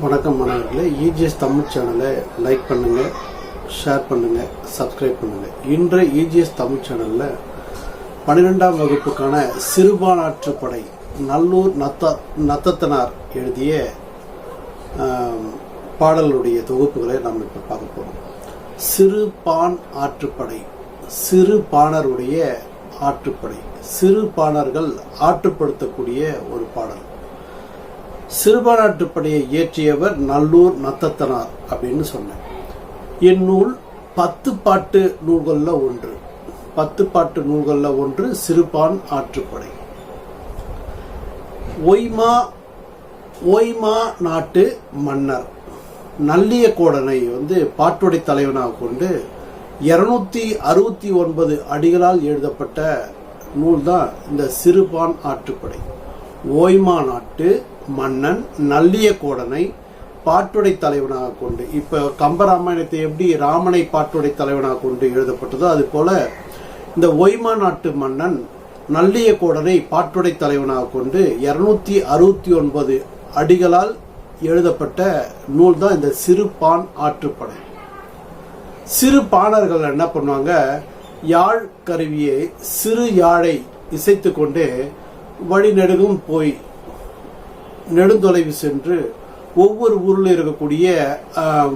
வணக்கம் மாணவர்களே, இஜிஎஸ் தமிழ் சேனலை லைக் பண்ணுங்கள், ஷேர் பண்ணுங்கள், சப்ஸ்கிரைப் பண்ணுங்கள். இன்று இஜிஎஸ் தமிழ் சேனலில் 12ஆம் வகுப்புக்கான சிறுபான்ஆற்றுப்படை நல்லூர் நத்தத்தனார் எழுதிய பாடலுடைய தொகுப்புகளை நாம் இப்போ பார்க்க போகிறோம். சிறுபான் ஆற்றுப்படை, சிறுபாணருடைய ஆற்றுப்படை, சிறுபாணர்கள் ஆற்றுப்படுத்தக்கூடிய ஒரு பாடல். சிறுபான்ஆற்றுப்படையை இயற்றியவர் நல்லூர் நத்தத்தனார் அப்படின்னு சொன்னேன். இந்நூல் 10 பாட்டு நூல்களில் ஒன்று. 10 பாட்டு நூல்களில் ஒன்று சிறுபான் ஆற்றுப்படை. ஒய்மா நாட்டு மன்னர் நல்லியக்கோடனை பாட்டுடை தலைவனாக கொண்டு 269 அடிகளால் எழுதப்பட்ட நூல் தான் இந்த சிறுபான் ஆற்றுப்படை. ஓய்மா நாட்டு மன்னன் நல்லியக்கோடனை பாட்டுடை தலைவனாக கொண்டு, இப்ப கம்பராமாயணத்தை எப்படி ராமனை பாட்டுடை தலைவனாக கொண்டு எழுதப்பட்டதோ அது போல இந்த ஓய்மா நாட்டு மன்னன் நல்லியக்கோடனை பாட்டுடை தலைவனாக கொண்டு 269 அடிகளால் எழுதப்பட்ட நூல் தான் இந்த சிறுபான் ஆற்றுப்படை. சிறு பாணர்கள் என்ன பண்ணுவாங்க, யாழ் கருவியை சிறு யாழை இசைத்து கொண்டு வழிநெடுகும் போய் நெடுந்தொலைவு சென்று ஒவ்வொரு ஊரில் இருக்கக்கூடிய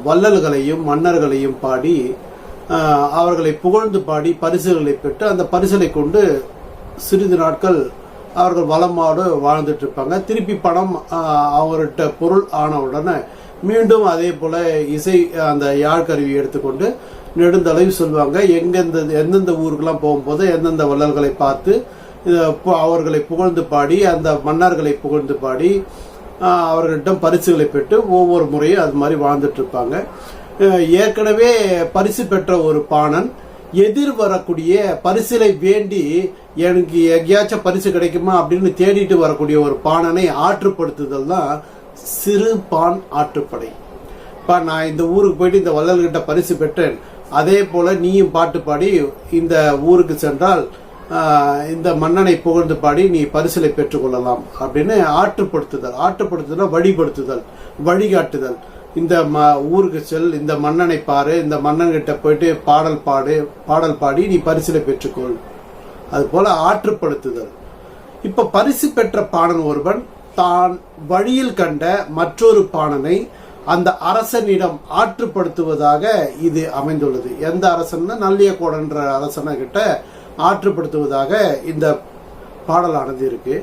வள்ளல்களையும் மன்னர்களையும் பாடி அவர்களை புகழ்ந்து பாடி பரிசுகளை பெற்று அந்த பரிசுகளை கொண்டு சிறிது நாட்கள் அவர்கள் வளமாடு வாழ்ந்துட்டு இருப்பாங்க. திருப்பி பணம் அவர்கிட்ட பொருள் ஆன உடனே மீண்டும் அதே போல இசை அந்த யாழ் கருவியை எடுத்துக்கொண்டு நெடுந்தொலைவு சொல்லுவாங்க. எந்தெந்த ஊருக்கெல்லாம் போகும்போது எந்தெந்த வள்ளல்களை பார்த்து அவர்களை புகழ்ந்து பாடி அந்த மன்னர்களை புகழ்ந்து பாடி அவர்களிடம் பரிசுகளை பெற்று ஒவ்வொரு முறையும் அது மாதிரி வாழ்ந்துட்டு இருப்பாங்க. ஏற்கனவே பரிசு பெற்ற ஒரு பாணன் எதிர் வரக்கூடிய பரிசுகளை வேண்டி எனக்கு எங்கேயாச்சும் பரிசு கிடைக்குமா அப்படின்னு தேடிட்டு வரக்கூடிய ஒரு பாணனை ஆற்றுப்படுத்துதல் தான் சிறுபான் ஆற்றுப்படை. நான் இந்த ஊருக்கு போயிட்டு இந்த வள்ளல்கிட்ட பரிசு பெற்றேன், அதே போல நீயும் பாட்டு பாடி இந்த ஊருக்கு சென்றால் இந்த மன்னனை புகழ்ந்து பாடி நீ பரிசுகளை பெற்றுக்கொள்ளலாம் அப்படின்னு ஆற்றுப்படுத்துதல் வழிபடுத்துதல், வழிகாட்டுதல். இந்த ஊருக்கு செல், இந்த மன்னனை பாரு, இந்த மன்னன்கிட்ட போயிட்டு பாடல் பாடி நீ பரிசுகளை பெற்றுக்கொள். அது போல ஆற்றுப்படுத்துதல். இப்ப பரிசு பெற்ற பாணன் ஒருவன் தான் வழியில் கண்ட மற்றொரு பாணனை அந்த அரசனிடம் ஆற்றுப்படுத்துவதாக இது அமைந்துள்ளது. எந்த அரசன்னா நல்லியக்கோடன்ற அரசனை கிட்ட ஆற்றுப்படுத்துவதாக இந்த பாடலானது இருக்கு.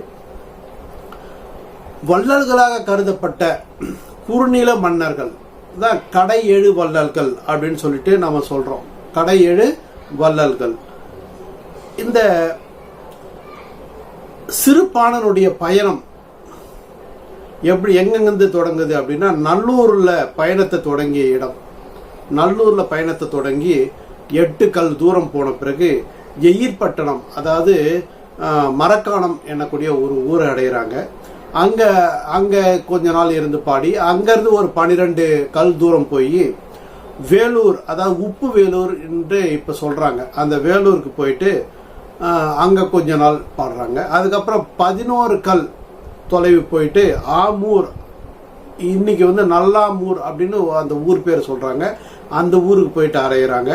வள்ளல்களாக கருதப்பட்ட குறுநில மன்னர்கள் தான் கடை 7 வள்ளல்கள் அப்படின்னு சொல்லிட்டு நாம சொல்றோம். கடை 7 வள்ளல்கள். இந்த சிறுபாணனுடைய பயணம் எப்படி எங்கிருந்து தொடங்குது அப்படின்னா, நல்லூர்ல பயணத்தை தொடங்கிய இடம். நல்லூர்ல பயணத்தை தொடங்கி 8 கல் தூரம் போன பிறகு எயிர்பட்டணம், அதாவது மரக்காணம் என்னக்கூடிய ஒரு ஊரை அடைகிறாங்க. அங்க கொஞ்ச நாள் இருந்து பாடி அங்கிருந்து ஒரு 12 கல் தூரம் போய் வேலூர், அதாவது உப்பு வேலூர் என்று இப்ப சொல்றாங்க, அந்த வேலூருக்கு போயிட்டு அங்க கொஞ்ச நாள் பாடுறாங்க. அதுக்கப்புறம் 11 கல் தொலைவு போயிட்டு ஆமூர், இன்னைக்கு நல்லாமூர் அப்படின்னு அந்த ஊர் பேர் சொல்றாங்க, அந்த ஊருக்கு போயிட்டு அறையிறாங்க.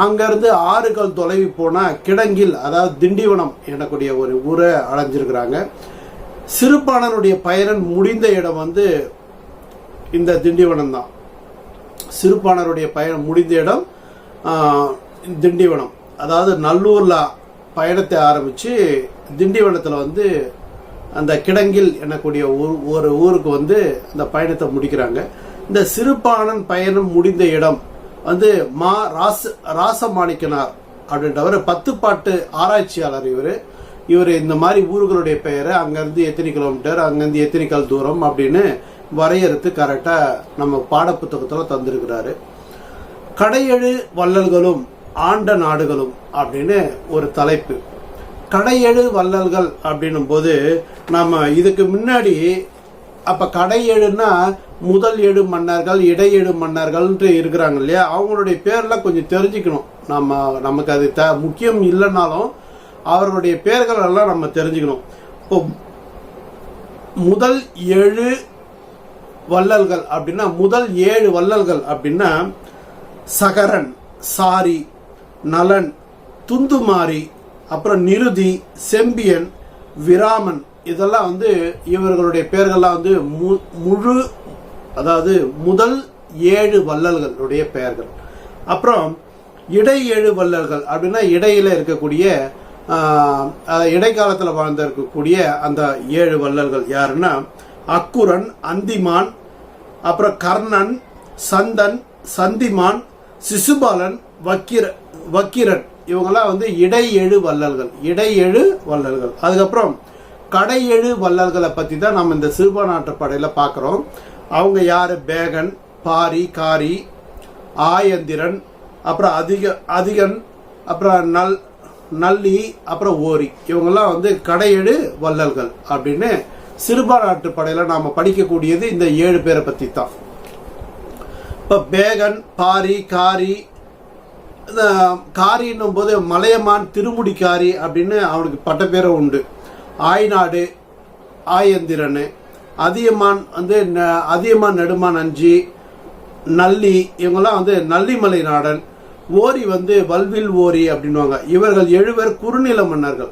அங்கிருந்து 6 கல் தொலைவி போனா கிடங்கில், அதாவது திண்டிவனம் எனக்கூடிய ஒரு ஊரை அடைஞ்சிருக்கிறாங்க. சிறுபாணனுடைய பயணம் முடிந்த இடம் இந்த திண்டிவனம் தான். சிறுபாணருடைய பயணம் முடிந்த இடம் திண்டிவனம். அதாவது நல்லூர்ல பயணத்தை ஆரம்பிச்சு திண்டிவனத்துல அந்த கிடங்கில் எனக்கூடிய ஒரு ஊருக்கு அந்த பயணத்தை முடிக்கிறாங்க. இந்த சிறுபாணன் பயணம் முடிந்த இடம் மா ராசமாணிக்கனார் அப்படின்றவர் 10 பாட்டு ஆராய்ச்சியாளர். இவர் இந்த மாதிரி ஊர்களுடைய பெயரை அங்கிருந்து எத்தனை கிலோமீட்டர், அங்கிருந்து எத்தனை கல் தூரம் அப்படின்னு வரையறுத்து கரெக்டா நம்ம பாடப்புத்தகத்துல தந்திருக்கிறாரு. கடை 7 வள்ளல்களும் ஆண்ட நாடுகளும் அப்படின்னு ஒரு தலைப்பு. கடை 7 வள்ளல்கள் அப்படின்னும் போது நம்ம இதுக்கு முன்னாடி அப்ப கடை 7ன்னா முதல் 7 மன்னர்கள், இடை 7 மன்னர்கள் இருக்கிறாங்க இல்லையா, அவங்களுடைய பேர்லாம் கொஞ்சம் தெரிஞ்சுக்கணும். நமக்கு அது முக்கியம் இல்லைன்னாலும் அவர்களுடைய பேர்கள் எல்லாம் நம்ம தெரிஞ்சுக்கணும். இப்போ முதல் 7 வள்ளல்கள் அப்படின்னா முதல் 7 வள்ளல்கள் அப்படின்னா சகரன், சாரி, நலன், துந்துமாரி, அப்புறம் நிருதி, செம்பியன், விராமன், இதெல்லாம் வந்து இவர்களுடைய பெயர்கள்லாம் வந்து முழு, அதாவது முதல் 7 வள்ளல்களுடைய பெயர்கள். அப்புறம் இடை 7 வள்ளல்கள் அப்படின்னா இடையில இருக்கக்கூடிய இடைக்காலத்தில் வாழ்ந்து இருக்கக்கூடிய அந்த 7 வள்ளல்கள் யாருன்னா அக்குரன், அந்திமான், அப்புறம் கர்ணன், சந்தன், சந்திமான், சிசுபாலன், வக்கிரன், இவங்கெல்லாம் வந்து இடை 7 வள்ளல்கள். இடை 7 வள்ளல்கள். அதுக்கப்புறம் கடை 7 வள்ளல்களை பற்றி தான் நம்ம இந்த சிறுபான் ஆற்றுப்படையில் பார்க்குறோம். அவங்க யார்? பேகன், பாரி, காரி, ஆயந்திரன், அப்புறம் அதிகன், அப்புறம் நல்லி, அப்புறம் ஓரி, இவங்கெல்லாம் வந்து கடை 7 வள்ளல்கள் அப்படின்னு சிறுபான் ஆற்றுப்படையில் நாம் படிக்கக்கூடியது இந்த 7 பேரை பற்றி தான். இப்போ பேகன், பாரி, காரி, காரின்னும் போது மலையமான் திருமுடிக்காரி அப்படின்னு அவனுக்கு பட்ட பேரும் உண்டு. ஆய்நாடு, ஆயந்திரன், அதியமான் வந்து அதியமான் நெடுமான் அஞ்சி, நல்லி, இவங்கெல்லாம் வந்து நல்லிமலை நாடன், ஓரி வந்து வல்வில் ஓரி அப்படின்வாங்க. இவர்கள் 7 பேர் குறுநில மன்னர்கள்.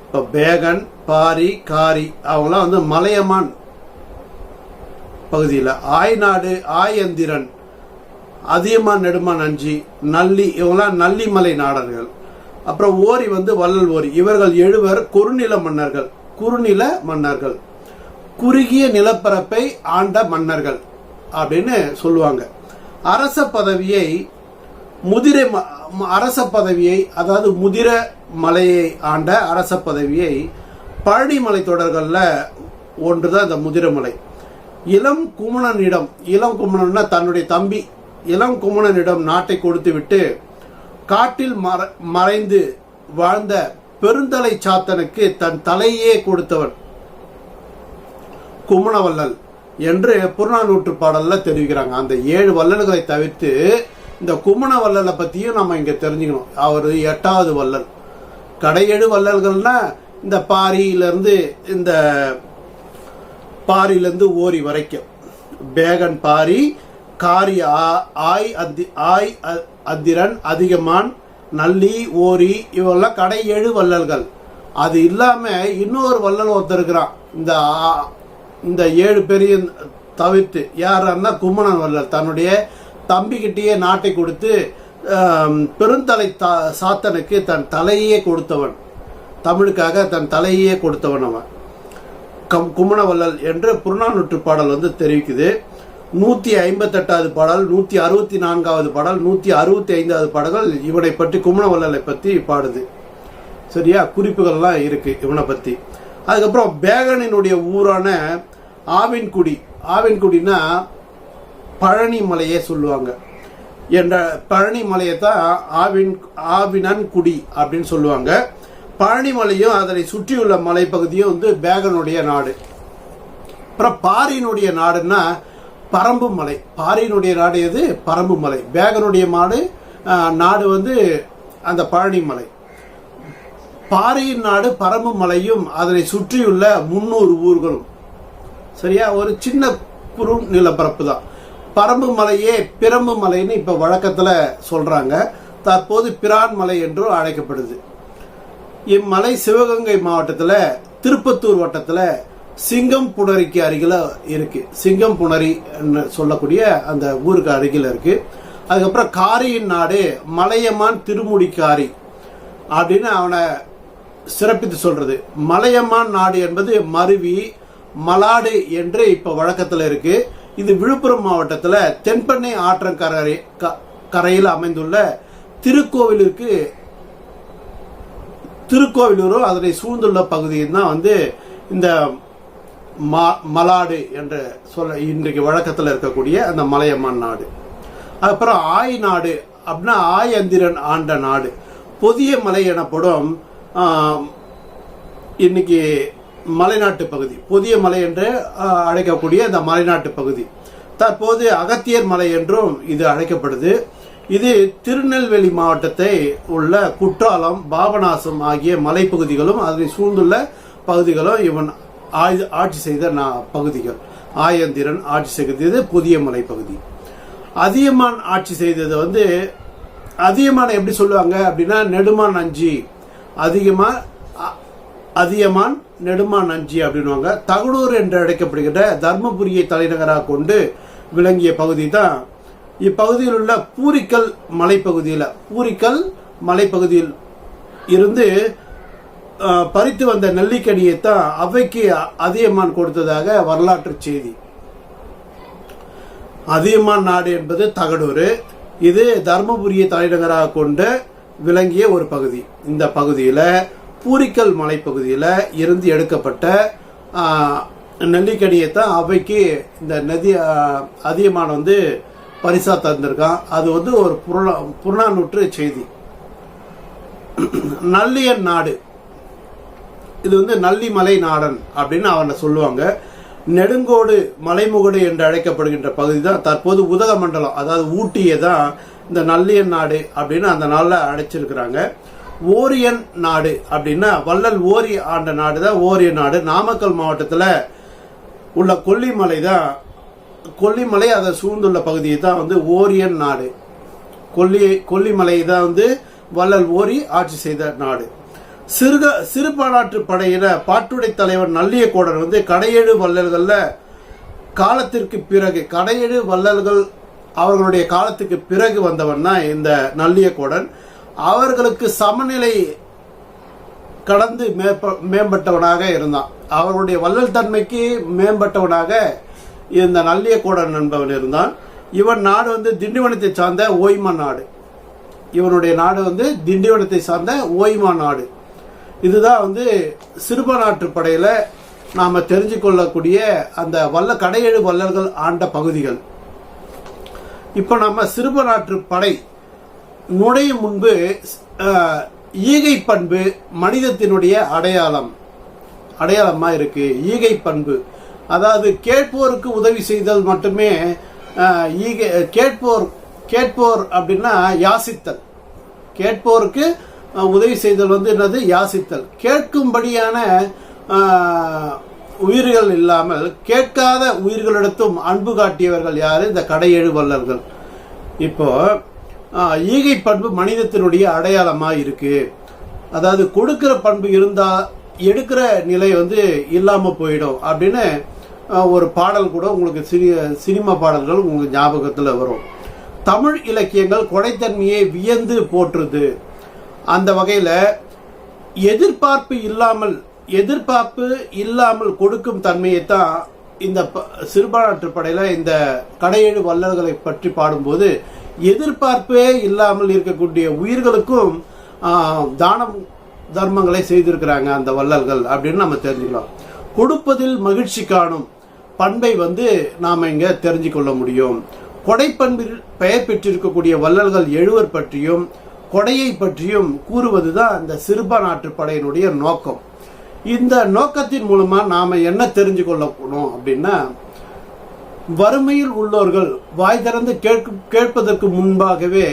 இப்போ பேகன், பாரி, காரி அவங்களாம் வந்து மலையமான் பகுதியில், ஆய்நாடு, ஆயந்திரன், அதியமான் நெடுமான் அஞ்சி, நல்லி, இவங்களாம் நல்லிமலை நாடர்கள். அப்புறம் ஓரி வந்து வள்ளல் ஓரி. இவர்கள் 7 பேர் குறுநில மன்னர்கள். குறுநில மன்னர்கள், குறுகிய நிலப்பரப்பை ஆண்ட மன்னர்கள் அப்படின்னு சொல்லுவாங்க. அரச பதவியை அதாவது முதிர மலையை ஆண்ட அரச பதவியை பழனி மலை தொடர்களில் ஒன்றுதான் இந்த முதிரமலை. இளம் குமணன்னா தன்னுடைய தம்பி இளம் குமணனிடம் நாட்டை கொடுத்து விட்டு காட்டில் மறைந்து வாழ்ந்த பெருந்தலை சாத்தனுக்கு தன் தலையே கொடுத்தவன் குமணவல்லல் என்று புறநானூற்று பாடல்ல தெரிவிக்கிறாங்க. அந்த 7 வள்ளல்களை தவிர்த்து இந்த குமணவல்லலை பத்தியும் நம்ம இங்க தெரிஞ்சுக்கணும். அவர் 8வது வள்ளல். கடை 7 வள்ளல்கள்னா இந்த பாரியிலிருந்து ஓரி வரைக்கும், பேகன், பாரி, காரி, அத்திரன், அதிகமான், நல்லி, ஓரி, இவெல்லாம் கடை 7 வள்ளல்கள். அது இல்லாம இன்னொரு வள்ளல் ஒருத்தர் இருக்கிறான் இந்த 7 பேரையும் தவிர்த்து. யாருன்னா குமணன் வள்ளல். தன்னுடைய தம்பிக்கிட்டேயே நாட்டை கொடுத்து பெருந்தலை சாத்தனுக்கு தன் தலையே கொடுத்தவன், தமிழுக்காக தன் தலையே கொடுத்தவன் அவன் குமணவல்லல் என்று புறநானூற்று பாடல் வந்து தெரிவிக்குது. 158வது பாடல், 164வது பாடல், 165வது பாடல்கள் இவனை பற்றி, குமணவல்லலை பற்றி பாடுது. சரியா? குறிப்புகள்லாம் இருக்கு இவனை பற்றி. அதுக்கப்புறம் பேகனினுடைய ஊரான ஆவின்குடினா பழனி மலையே சொல்லுவாங்க. என்ற பழனி மலையை தான் ஆவினன்குடி அப்படின்னு சொல்லுவாங்க. பழனி மலையும் அதனை சுற்றியுள்ள மலைப்பகுதியும் வந்து பேகனுடைய நாடு. அப்புறம் பாரியினுடைய நாடுன்னா பரம்பு மலை. பாரியினுடைய நாடு எது? பரம்பு மலை. பேகனுடைய நாடு வந்து அந்த பழனி மலை. பாரியின் நாடு பரம்பு மலையும் அதனை சுற்றியுள்ள 300 ஊர்களும். சரியா? ஒரு சின்ன குறு நிலப்பரப்பு தான். பரம்பு மலையே பிரம்பு மலைன்னு இப்ப வழக்கத்துல சொல்றாங்க. தற்போது பிரான் மலை என்றும் அழைக்கப்படுது. இம்மலை சிவகங்கை மாவட்டத்துல திருப்பத்தூர் வட்டத்துல சிங்கம்புணரிக்கு அருகில இருக்கு. சிங்கம்புணரி சொல்லக்கூடிய அந்த ஊருக்கு அருகில இருக்கு. அதுக்கப்புறம் காரியின் நாடு மலையமான் திருமுடிக்காரி அப்படின்னு அவனை சிறப்பித்து சொல்றது. மலையமான் நாடு என்பது மருவி மலாடு என்று இப்ப வழக்கத்துல இருக்கு. இது விழுப்புரம் மாவட்டத்துல தென்பெண்ணை ஆற்றங்கரையில் அமைந்துள்ள திருக்கோவிலூரும் அதனை சூழ்ந்துள்ள பகுதியில் தான் வந்து இந்த மலாடு என்று சொல்ல இன்றைக்கு வழக்கத்தில் இருக்கக்கூடிய அந்த மலையமான் நாடு. அப்புறம் ஆய் நாடு அப்படின்னா ஆயந்திரன் ஆண்ட நாடு. புதிய மலை எனப்படும் இன்னைக்கு மலைநாட்டு பகுதி, புதிய மலை என்று அழைக்கக்கூடிய இந்த மலைநாட்டு பகுதி தற்போது அகத்தியர் மலை என்றும் இது அழைக்கப்படுது. இது திருநெல்வேலி மாவட்டத்தை உள்ள குற்றாலம், பாபநாசம் ஆகிய மலைப்பகுதிகளும் அதனை சூழ்ந்துள்ள பகுதிகளும் இவன் ஆட்சி செய்த பகுதிகள். ஆயந்திரன் ஆட்சி செய்தது புதிய மலைப்பகுதி. அதியமான் ஆட்சி செய்தது வந்து அதியமான எப்படி சொல்லுவாங்க அப்படின்னா நெடுமான் அஞ்சி, அதியமான் நெடுமான் அஞ்சி அப்படின்வாங்க. தகடூர் என்று அழைக்கப்படுகின்ற தர்மபுரியை தலைநகராக கொண்டு விளங்கிய பகுதி தான் இப்பகுதியில் உள்ள பூரிக்கல் மலைப்பகுதியில் இருந்து பறித்து வந்த நெல்லிக்கனியை தான் அவைக்கு அதியமான் கொடுத்ததாக வரலாற்று செய்தி. அதியமான் நாடு என்பது தகடூர். இது தர்மபுரியை தலைநகராக கொண்டு விளங்கிய ஒரு பகுதி. இந்த பகுதியில் பூரிக்கல் மலைப்பகுதியில் இருந்து எடுக்கப்பட்ட நெல்லிக்கனியை தான் அவைக்கு இந்த அதியமான் வந்து பரிசா தந்திருக்கான். அது வந்து ஒரு புறநானூற்று செய்தி. நல்லியன் நாடு, இது வந்து நல்லிமலை நாடன் அப்படின்னு அவனை சொல்லுவாங்க. நெடுங்கோடு மலைமுகடு என்று அழைக்கப்படுகின்ற பகுதி தான் தற்போது உதகமண்டலம், அதாவது ஊட்டியை தான் இந்த நல்லியன் நாடு அப்படின்னு அந்த நாளில் அழைச்சிருக்கிறாங்க. ஓரியன் நாடு அப்படின்னா வள்ளல் ஓரி ஆண்ட நாடு தான் ஓரியன் நாடு. நாமக்கல் மாவட்டத்தில் உள்ள கொல்லிமலை அதை சூழ்ந்துள்ள பகுதியை தான் வந்து ஓரியன் நாடு. கொல்லிமலை தான் வந்து வள்ளல் ஓரி ஆட்சி செய்த நாடு. சிறுபான்ற்று படையில பாட்டுடை தலைவர் நல்லியக்கோடன் வந்து கடையேழு வள்ளல்கள்ல காலத்திற்கு பிறகு, கடையேழு வள்ளல்கள் அவர்களுடைய காலத்துக்கு பிறகு வந்தவன் தான் இந்த நல்லியக்கோடன். அவர்களுக்கு சமநிலை கடந்து மேம்பட்டவனாக இருந்தான். அவருடைய வள்ளல் தன்மைக்கு மேம்பட்டவனாக இந்த நல்லியக்கோடன் என்பவன் இருந்தான். இவன் நாடு வந்து திண்டிவனத்தை சார்ந்த ஓய்மா நாடு. இவனுடைய நாடு வந்து திண்டிவனத்தை சார்ந்த ஓய்மா நாடு. இதுதான் வந்து சிறுபான்ற்று படையில நாம தெரிஞ்சு கொள்ளக்கூடிய அந்த கடையேழு வள்ளல்கள் ஆண்ட பகுதிகள். இப்ப நம்ம சிறுபான்ற்று படை நுழையும் முன்பு ஈகை பண்பு மனிதத்தினுடைய அடையாளமா இருக்கு. ஈகை பண்பு, அதாவது கேட்போருக்கு உதவி செய்தல் மட்டுமே கேட்போர் அப்படின்னா யாசித்தல். கேட்போருக்கு உதவி செய்தல் வந்து என்னது? யாசித்தல். கேட்கும்படியான உயிர்கள் இல்லாமல் கேட்காத உயிர்களிடத்தும் அன்பு காட்டியவர்கள் யாரு? இந்த கடையேழு வள்ளல்கள். இப்போ ஈகை பண்பு மனிதத்தினுடைய அடையாளமா இருக்கு. அதாவது கொடுக்கிற பண்பு இருந்தா எடுக்கிற நிலை வந்து இல்லாம போயிடும் அப்படின்னு ஒரு பாடல் கூட உங்களுக்கு சினிமா பாடல்கள் உங்களுக்கு ஞாபகத்தில் வரும். தமிழ் இலக்கியங்கள் கொடைத்தன்மையை வியந்து போற்றுது. அந்த வகையில எதிர்பார்ப்பு இல்லாமல் கொடுக்கும் தன்மையை தான் இந்த சிறுபான்ற்று படையில இந்த கடையேழு வள்ளல்களை பற்றி பாடும்போது எதிர்பார்ப்பே இல்லாமல் இருக்கக்கூடிய உயிர்களுக்கும் தானம் தர்மங்களை செய்திருக்கிறாங்க அந்த வள்ளல்கள் அப்படின்னு நம்ம தெரிஞ்சுக்கலாம். கொடுப்பதில் மகிழ்ச்சி காணும் பண்பை வந்து நாம இங்க தெரிஞ்சு கொள்ள முடியும். கொடைப்பண்பில் பெயர் பெற்றிருக்கக்கூடிய வள்ளல்கள் 7 பற்றியும் கொடையை பற்றியும் கூறுவதுதான் இந்த சிறுபான்ற்று படையினுடைய நோக்கம். இந்த நோக்கத்தின் மூலமா நாம என்ன தெரிஞ்சு கொள்ளணும் அப்படின்னா, வறுமையில் உள்ளவர்கள் வாய் திறந்து கேட்பதற்கு முன்பாகவே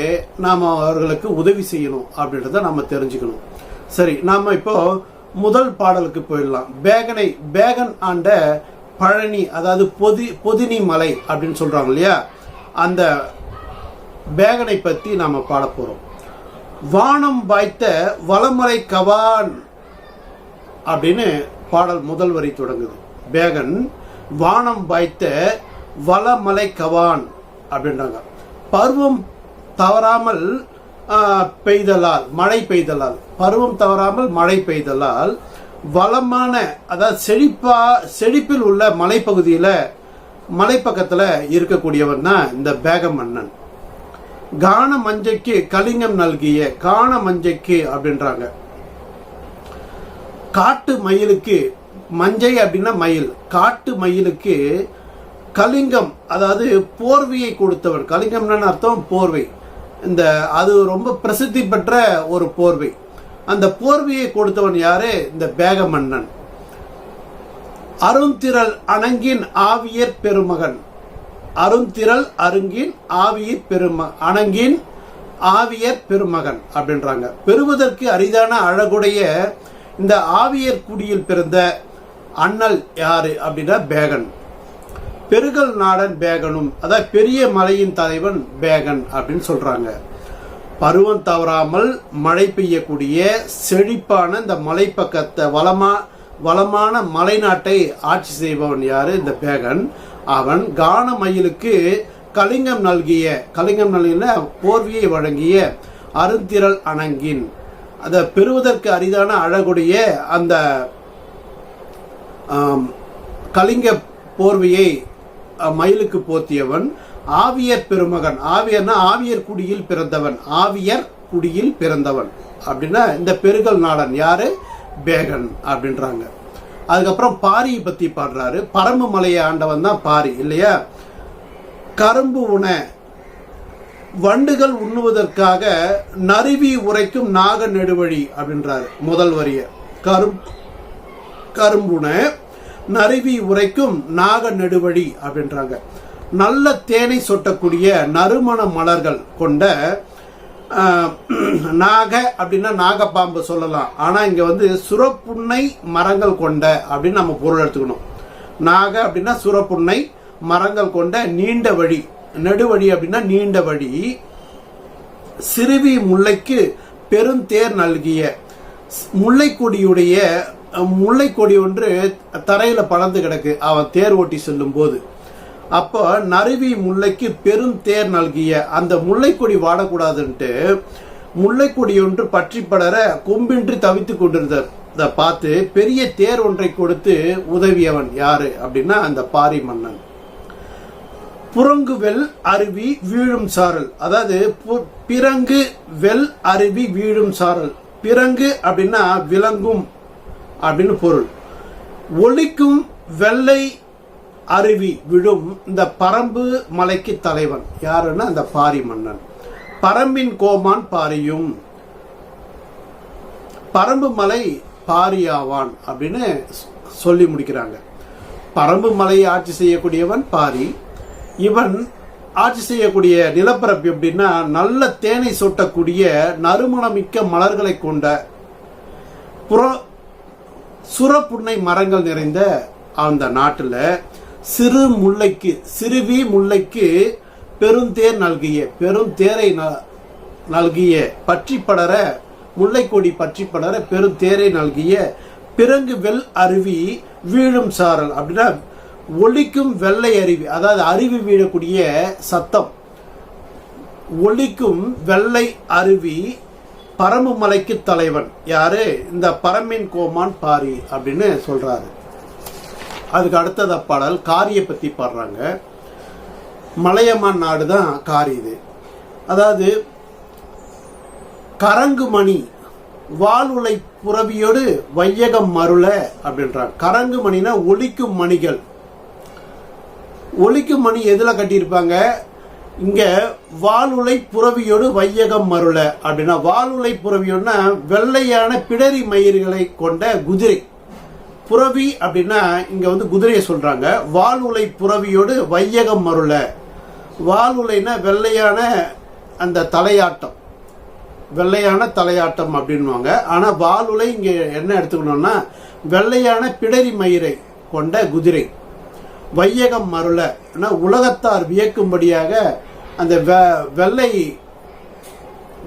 நாம அவர்களுக்கு உதவி செய்யணும் அப்படின்றத நாம தெரிஞ்சுக்கணும். சரி, நாம இப்போ முதல் பாடலுக்கு போயிடலாம். பேகன் ஆண்ட பழனி, அதாவது பொதினி மலை அப்படின்னு சொல்றாங்க இல்லையா, அந்த பேகனை பத்தி நாம பாட போறோம். வானம் வாய்த்த வளமலை கவான் அப்படின்னு பாடல் முதல் வரி தொடங்குது. பேகன் வானம் வாய்த்த வளமலை கவான் அப்படின்றாங்க. பருவம் தவறாமல் மழை பெய்தலால் வளமான, அதாவது செழிப்பில் உள்ள மலைப்பகுதியில மலைப்பக்கத்துல இருக்கக்கூடியவன் தான் இந்த பேக மன்னன். கான மஞ்சைக்கு கலிங்கம் நல்கிய, கான மஞ்சைக்கு அப்படின்றாங்க. காட்டு மயிலுக்கு, மஞ்சை அப்படின்னா மயில், காட்டு மயிலுக்கு கலிங்கம், அதாவது போர்வையை கொடுத்தவன். கலிங்கம்னு அர்த்தம் போர்வை. அது ரொம்ப பிரசித்தி பெற்ற ஒரு போர்வை. அந்த போர்வையை கொடுத்தவன் யாரு? இந்த பேக மன்னன். அருந்திரல் அணங்கின் ஆவியர் பெருமகன். அருந்திரல் அருங்கின் அணங்கின் ஆவியர் பெருமகன் அப்படின்றாங்க. பெறுவதற்கு அரிதான அழகுடைய இந்த ஆவியர் குடியில் பிறந்த அண்ணல் யாரு அப்படின்னா பேகன். பெருகல் நாடன் பேகனும், அதாவது பெரிய மலையின் தலைவன் பேகன் அப்படின்னு சொல்றாங்க. பருவம் தவறாமல் மழை பெய்யக்கூடிய செழிப்பான இந்த மலை பக்கத்தை வளமான மலை நாட்டை ஆட்சி செய்பவன் யாரு? இந்த பேகன். அவன் கான மயிலுக்கு கலிங்கம் நல்கிய போர்வியை வழங்கிய அருந்திரள் அணங்கின், அதை பெறுவதற்கு அரிதான அழகுடைய அந்த கலிங்க போர்வையை மயிலுக்கு போத்தியவன். ஆவியர் பெருமகன், ஆவியர்னா ஆவியர் குடியில் பிறந்தவன், ஆவியர் குடியில் பிறந்தவன் அப்படின்னா இந்த பெருகல் நாடன் யாரு? பேகன் அப்படின்றாங்க. அதுக்கப்புறம் பாரியை பத்தி பாடுறாரு. பரம்பு மலையை ஆண்டவன் தான் பாரி இல்லையா? கரும்பு உண வண்டுகள் உண்ணுவதற்காக நறுவி உரைக்கும் நாக நெடுவழி அப்படின்றாரு முதல் வரிய. கரும்புண நறுவி உரைக்கும் நாக நெடுவழி அப்படின்றாங்க. நல்ல தேனை சொட்டக்கூடிய நறுமண மலர்கள் கொண்ட நாக அப்படின்னா நாகப்பாம்பு சொல்லலாம். ஆனா இங்க வந்து சுரப்புன்னை மரங்கள் கொண்ட அப்படின்னு நம்ம பொருள் எடுத்துக்கணும். நாக அப்படின்னா சுரப்புன்னை மரங்கள் கொண்ட நீண்ட வழி, நெடுவழி அப்படின்னா நீண்ட வழி. சிறுவி முல்லைக்கு பெருந்தேர் நல்கிய, முல்லைக்கொடி ஒன்று தரையில பறந்து கிடக்கு அவன் தேர் ஓட்டி செல்லும் போது. அப்போ நறுவி முல்லைக்கு பெருந்தேர் நல்கிய, அந்த முல்லைக்கொடி வாடக்கூடாதுன்ட்டு முல்லைக்கொடி ஒன்று பற்றி படர கொம்பின்றி தவித்து கொண்டிருந்தார். இதை பார்த்து பெரிய தேர் ஒன்றை கொடுத்து உதவியவன் யாரு அப்படின்னா அந்த பாரி மன்னன். புறங்கு வெல் அருவி வீழும் சாரல், அதாவது பிறங்கு வெல் அருவி வீழும் சாரல். பிறங்கு அப்படின்னா விளங்கும் அப்படின்னு பொருள். ஒலிக்கும் வெள்ளை அருவி விழும் இந்த பரம்பு மலைக்கு தலைவன் யாருன்னா அந்த பாரி மன்னன். பரம்பின் கோமான் பாரியும், பரம்பு மலை பாரியாவான் அப்படின்னு சொல்லி முடிக்கிறாங்க. பரம்பு மலையை ஆட்சி செய்யக்கூடியவன் பாரி. இவன் ஆட்சி செய்யக்கூடிய நிலப்பரப்பு எப்படின்னா நல்ல தேனை சொட்டக்கூடிய நறுமணமிக்க மலர்களை கொண்ட சுரப்புன்னை மரங்கள் நிறைந்த அந்த நாட்டுல சிறுவி முல்லைக்கு பெருந்தேர் நல்கிய பற்றி படர, முல்லைக்கொடி பற்றி படர பெருந்தேரை நல்கிய பிறங்கு வெல் அருவி வீழும் சாரல் அப்படின்னா ஒலிக்கும் வெள்ளை அருவி, அதாவது அருவி வீழக்கூடிய சத்தம். ஒலிக்கும் வெள்ளை அருவி பரம்பு மலைக்கு தலைவன் யாரு? இந்த பரம்பின் கோமான் பாரி அப்படின்னு சொல்றாரு. அதுக்கு அடுத்தத பாடல் காரியை பத்தி பாடுறாங்க. மலையமான் நாடு தான் காரி. இது அதாவது கரங்குமணி வாலுளை புறவியோடு வையகம் மருள அப்படின்றாங்க. கரங்குமணினா ஒலிக்கும் மணிகள். ஒலிக்கும் மணி எதுல கட்டியிருப்பாங்க? இங்க வாலுளை புறவியோடு வையகம் மருள அப்படின்னா, வாலுளை புறவியோடுனா வெள்ளையான பிடரி மயிர்களை கொண்ட குதிரை. புறவி அப்படின்னா இங்க வந்து குதிரையை சொல்றாங்க. வாலுளை புறவியோடு வையகம் மருள. வாலுளைனா வெள்ளையான அந்த தலையாட்டம், வெள்ளையான தலையாட்டம் அப்படின்வாங்க. ஆனா வாலுளை இங்க என்ன எடுத்துக்கணும்னா வெள்ளையான பிடரி மயிரை கொண்ட குதிரை. வையகம் மருள உலகத்தார் வியக்கும்படியாக அந்த வெள்ளை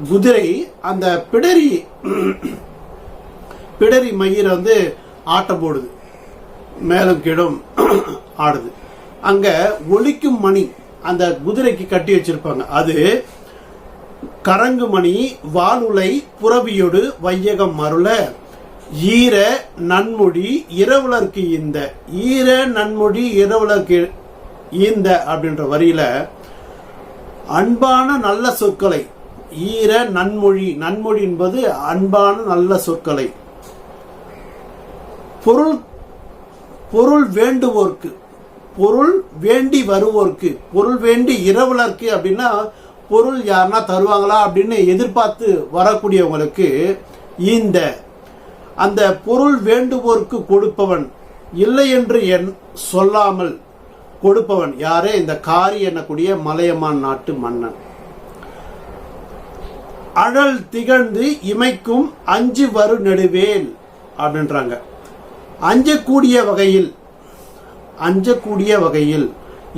குதிரை அந்த பிடரி மயிரை வந்து ஆட்டம் போடுது, மேலும் கீழும் ஆடுது. அங்க ஒலிக்கும் மணி அந்த குதிரைக்கு கட்டி வச்சிருப்பாங்க. அது கரங்கு மணி வாலுளை புறவியோடு வையகம் மருள ஈர நன்மொழி இரவுலர்க்கு இந்த. ஈர நன்மொழி இரவுலர்க்கு இந்த அப்படின்ற வரியில அன்பான நல்ல சொற்களை, ஈர நன்மொழி, நன்மொழி என்பது அன்பான நல்ல சொற்களை, பொருள் வேண்டுவோர்க்கு, பொருள் வேண்டி வருவோர்க்கு, பொருள் வேண்டி இரவுலர்க்கு அப்படின்னா பொருள் யாருன்னா தருவாங்களா அப்படின்னு எதிர்பார்த்து வரக்கூடியவங்களுக்கு இந்த அந்த பொருள் வேண்டுவோர்க்கு கொடுப்பவன், இல்லை என்று சொல்லாமல் கொடுப்பவன் யாரே? இந்த காரி என்னக்கூடிய மலையமான் நாட்டு மன்னன். அழல் திகழ்ந்து இமைக்கும் அஞ்சு வரு நெடுவேல் அப்படின்றாங்க. அஞ்சக்கூடிய வகையில்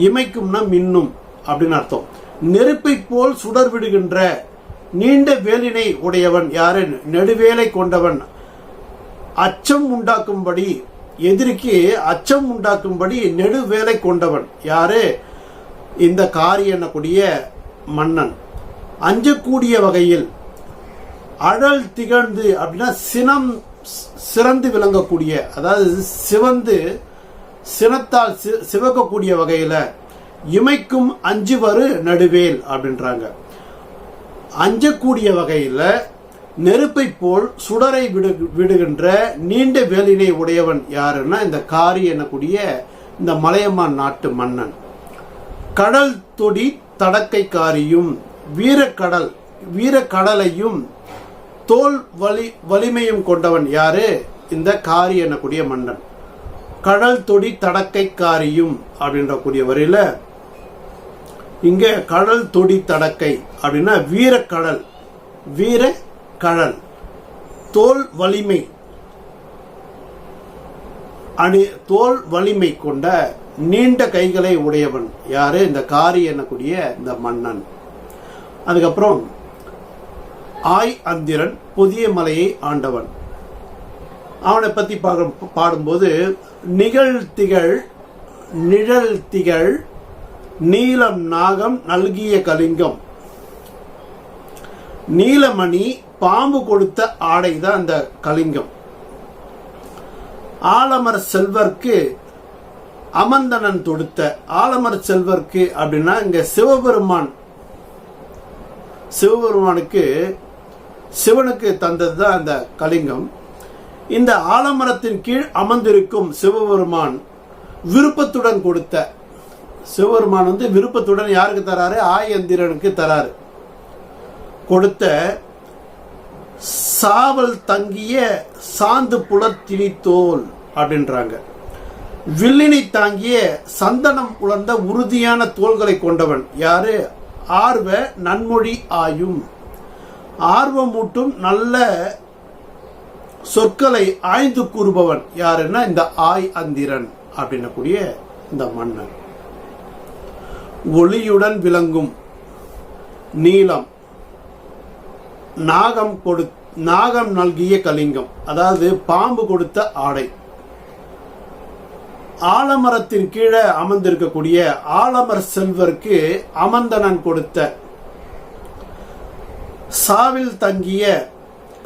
இமைக்கும்னா மின்னும் அப்படின்னு அர்த்தம். நெருப்பை போல் சுடர் விடுகின்ற நீண்ட வேலினை உடையவன் யாரு? நெடுவேலை கொண்டவன். அச்சம் உண்டாக்கும்படி, எதிரிக்கு அச்சம் உண்டாக்கும்படி நெடுவேலை கொண்டவன் யாரு? இந்த காரி என்னக்கூடிய மன்னன். அஞ்சக்கூடிய வகையில் அழல் திகழ்ந்து அப்படின்னா சினம் சிறந்து விளங்கக்கூடிய, அதாவது சிவந்து சினத்தால் சிவக்கக்கூடிய வகையில இமைக்கும் அஞ்சுவரு நடுவேல் அப்படின்றாங்க. அஞ்சக்கூடிய வகையில நெருப்பை போல் சுடரை விடுகின்ற நீண்ட வேலினை உடையவன் யாருன்னா இந்த காரி எனக்கூடிய இந்த மலையமான் நாட்டு மன்னன். கடல் தொடி தடக்கை காரியும் வீரக்கடலையும் தோல் வலிமையும் கொண்டவன் யாரு? இந்த காரி எனக்கூடிய மன்னன். கடல் தொடி தடக்கை காரியும் அப்படின்ற கூடிய வரையில இங்க கடல் தொடி தடக்கை அப்படின்னா வீரக்கடல் தோல் வலிமை கொண்ட நீண்ட கைகளை உடையவன் யாரு? இந்த காரி எனக்கூடிய இந்த மன்னன். அதுக்கப்புறம் ஆய் அந்திரன் புதிய மலையை ஆண்டவன். அவனை பத்தி பாடும்போது நிழல் திகழ் நீலம் நாகம் நல்கிய கலிங்கம். நீலமணி பாம்பு கொடுத்த ஆடை தான் அந்த கலிங்கம். ஆலமர செல்வர்க்கு அமந்தனன் தொடுத்த. ஆலமர செல்வர்க்கு அப்படின்னா இங்க சிவனுக்கு தந்தது தான் அந்த கலிங்கம். இந்த ஆலமரத்தின் கீழ் அமர்ந்திருக்கும் சிவபெருமான் விருப்பத்துடன் கொடுத்த. சிவபெருமான் விருப்பத்துடன் யாருக்கு தராரு? ஆயந்திரனுக்கு தராரு. கொடுத்த சாவல் தங்கிய சாந்து புலத்தினி தோல் அப்படின்றாங்க. வில்லினை தாங்கிய சந்தனம் உலர்ந்த உறுதியான தோள்களை கொண்டவன் யாரு? ஆர்வ நன்மொழி ஆயும். ஆர்வமூட்டும் நல்ல சொற்களை ஆய்ந்து கூறுபவன் யாருன்னா இந்த ஆய் அந்திரன் அப்படின்னக்கூடிய இந்த மன்னன். ஒளியுடன் விளங்கும் நீலம் நாகம் நல்கிய கலிங்கம், அதாவது பாம்பு கொடுத்த ஆடை. ஆலமரத்தின் கீழே அமர்ந்திருக்கக்கூடிய ஆலமர செல்வருக்கு அமர்ந்தனன் கொடுத்த. சாவில் தங்கிய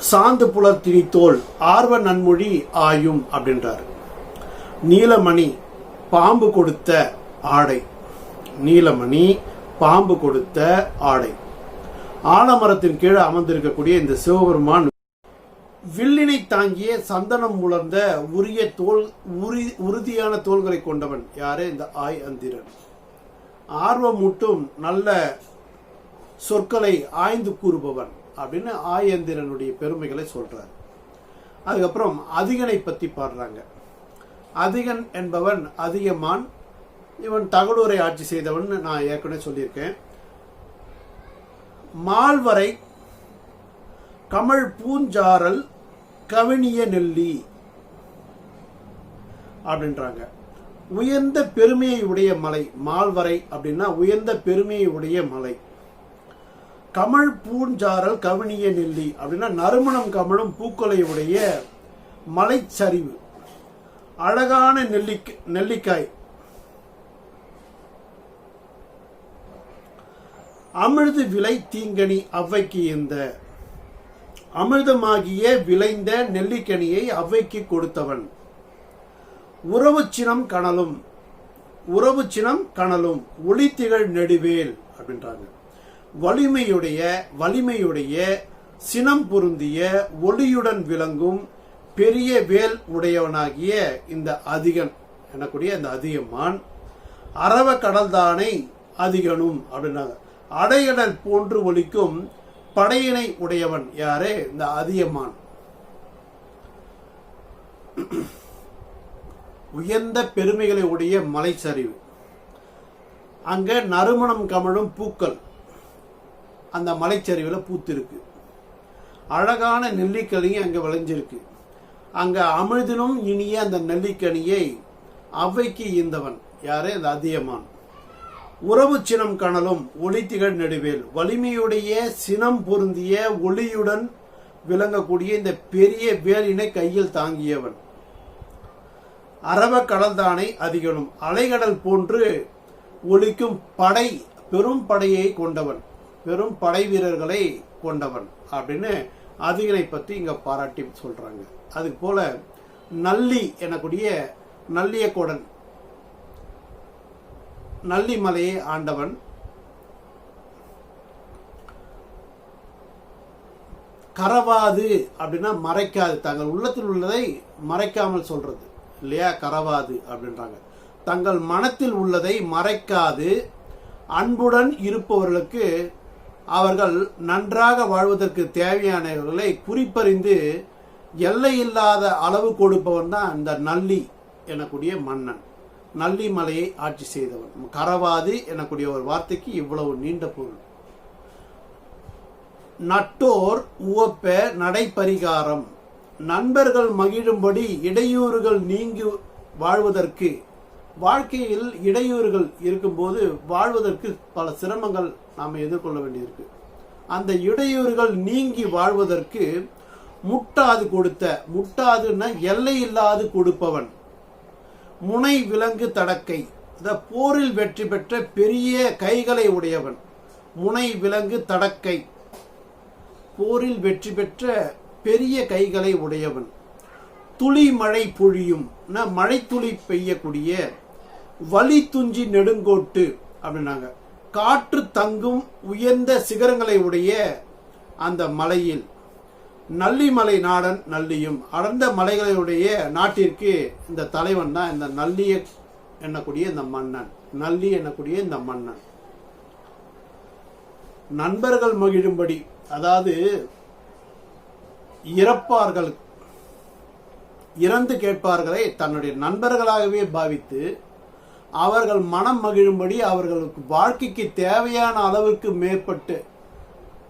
சாந்து புலத்தினி தோல் ஆர்வ நன்மொழி ஆயும் அப்படின்றார். நீலமணி பாம்பு கொடுத்த ஆடை. நீலமணி பாம்பு கொடுத்த ஆடை. ஆலமரத்தின் கீழே அமர்ந்திருக்கக்கூடிய இந்த சிவபெருமான் வில்லினை தாங்கிய சந்தனம் உலர்ந்த உறுதியான தோள்களை கொண்டவன் யாரு? இந்த ஆய் அந்திரன். ஆர்வமூட்டும் நல்ல சொற்களை ஆய்ந்து கூறுபவன் அப்படின்னு ஆயந்திரனுடைய பெருமைகளை சொல்றார். அதுக்கப்புறம் அதிகனை பத்தி பாடுறாங்க. அதிகன் என்பவன் அதிகமான். இவன் தகடூரை ஆட்சி செய்தவன் நான் ஏற்கனவே சொல்லியிருக்கேன். மால்வரை கமல் பூஞ்சாரல் கவினிய நெல்லி அப்படின்றாங்க. உயர்ந்த பெருமையை உடைய மலை. மால்வரை அப்படின்னா உயர்ந்த பெருமையை உடைய மலை. கமல் பூஞ்சாரல் கவினிய நெல்லி அப்படின்னா நறுமணம் கமலும் பூக்களை உடைய மலைச்சரிவு. அழகான நெல்லிக்காய். அமிழ்து விளை தீங்கனி அவ்வைக்கு இந்த. அமிர்தமாகிய விளைந்த நெல்லிக்கனியை அவ்வைக்கு கொடுத்தவன். உறவு சினம் கனலும் ஒளித்திகழ் நெடுவேல் அப்படின்றாங்க. வலிமையுடைய சினம் பொருந்திய ஒளியுடன் விளங்கும் பெரிய வேல் உடையவனாகிய இந்த அதிகன் எனக்கூடிய இந்த அதிகமான். அரவ கடல்தானை அதிகனும் அப்படின்னாங்க. அடையடல் போன்று ஒலிக்கும் படையினை உடையவன் யாரே? இந்த அதியமான். உயர்ந்த பெருமைகளை உடைய மலைச்சரிவு. அங்க நறுமணம் கமழும் பூக்கள் அந்த மலைச்சரிவுல பூத்திருக்கு. அழகான நெல்லிக்கனியும் அங்க விளைஞ்சிருக்கு. அங்க அமிழ்தினும் இனிய அந்த நெல்லிக்கனியை அவ்வைக்கு ஈந்தவன் யாரே? அந்த அதியமான். உறவு சினம் கனலும் ஒளித்திகழ் நெடுவேல். வலிமையுடைய சினம் பொருந்திய ஒளியுடன் விளங்கக்கூடிய இந்த பெரிய வேலினை கையில் தாங்கியவன். அரவ கடல்தானை அதிகனும் அலைகடல் போன்று ஒலிக்கும் படை, பெரும் படையை கொண்டவன், பெரும் படை வீரர்களை கொண்டவன் அப்படின்னு அதிகனை பற்றி இங்க பாராட்டி சொல்றாங்க. அதுக்கு போல நல்லி எனக்கூடிய நல்லியக்கோடன், நல்லி மலையை ஆண்டவன். கரவாது அப்படின்னா மறைக்காது, தங்கள் உள்ளத்தில் உள்ளதை மறைக்காமல் சொல்றது இல்லையா, கரவாது அப்படின்றாங்க. தங்கள் மனத்தில் உள்ளதை மறைக்காது அன்புடன் இருப்பவர்களுக்கு அவர்கள் நன்றாக வாழ்வதற்கு தேவையானவர்களை குறிப்பறிந்து எல்லையில்லாத அளவு கொடுப்பவன் தான் இந்த நல்லி எனக்கூடிய மன்னன். நல்லி மலையை ஆட்சி செய்தவன். கரவாது எனக்கூடிய ஒரு வார்த்தைக்கு இவ்வளவு நீண்ட பொருள். நட்டோர் உவப்ப நடைபரிகாரம். நண்பர்கள் மகிழும்படி இடையூறுகள் நீங்கி வாழ்வதற்கு, வாழ்க்கையில் இடையூறுகள் இருக்கும்போது வாழ்வதற்கு பல சிரமங்கள் நாம் எதிர்கொள்ள வேண்டியிருக்கு. அந்த இடையூறுகள் நீங்கி வாழ்வதற்கு முட்டாது கொடுத்த, முட்டாதுன்னா எல்லை இல்லாது கொடுப்பவன். முனை விலங்கு தடக்கை, போரில் வெற்றி பெற்ற பெரிய கைகளை உடையவன். முனை விலங்கு தடக்கை, போரில் வெற்றி பெற்ற பெரிய கைகளை உடையவன். துளி மழை பொழியும், மழை துளி பெய்யக்கூடிய வலி துஞ்சி நெடுங்கோட்டு அப்படின்னாங்க. காற்று தங்கும் உயர்ந்த சிகரங்களை உடைய அந்த மலையில் நல்லிமலை நாடன் நல்லியும். அடர்ந்த மலைகளுடைய நாட்டிற்கு இந்த தலைவன் தான் இந்த நல்லிய என்னக்கூடிய இந்த மன்னன். நல்லி என்னக்கூடிய இந்த மன்னன். நண்பர்கள் மகிழும்படி, அதாவது இறப்பார்கள், இறந்து கேட்பார்களை தன்னுடைய நண்பர்களாகவே பாவித்து அவர்கள் மனம் மகிழும்படி அவர்களுக்கு வாழ்க்கைக்கு தேவையான அளவுக்கு மேற்பட்டு